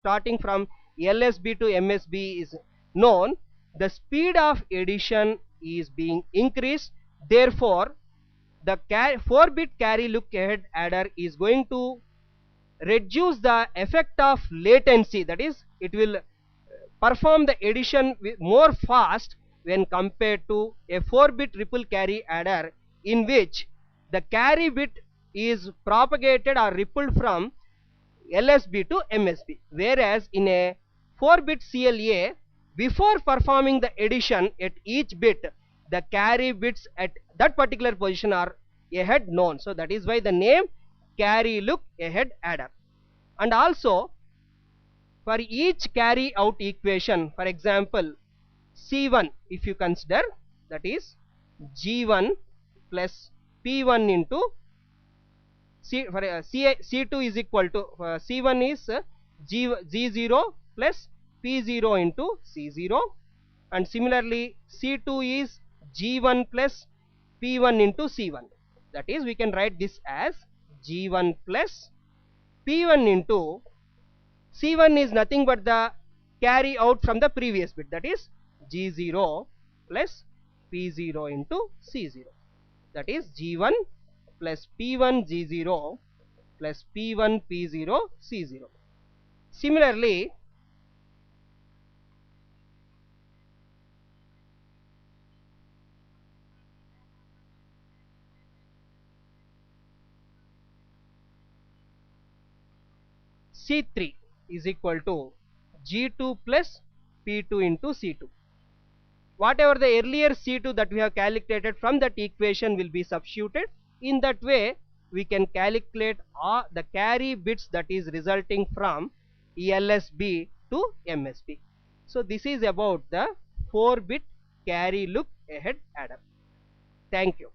starting from LSB to MSB is known, the speed of addition is being increased. Therefore, the 4-bit carry look ahead adder is going to reduce the effect of latency, that is, it will perform the addition more fast when compared to a 4-bit ripple carry adder, in which the carry bit is propagated or rippled from LSB to MSB, whereas in a 4-bit CLA, before performing the addition at each bit, the carry bits at that particular position are ahead known. So that is why the name carry look ahead adder. And also, for each carry out equation, for example, C1 if you consider, that is G1 plus P1 into C2 is equal to C1 is G0 plus P0 into C0, and similarly C2 is G1 plus P1 into C1, that is we can write this as G1 plus P1 into C1 is nothing but the carry out from the previous bit, that is G0 plus P0 into C0, that is G1 plus P1 G0 plus P1 P0 C0. Similarly, C3 is equal to G2 plus P2 into C2. Whatever the earlier C2 that we have calculated from that equation will be substituted. In that way, we can calculate the carry bits that is resulting from LSB to MSB. So this is about the 4-bit carry look ahead adder. Thank you.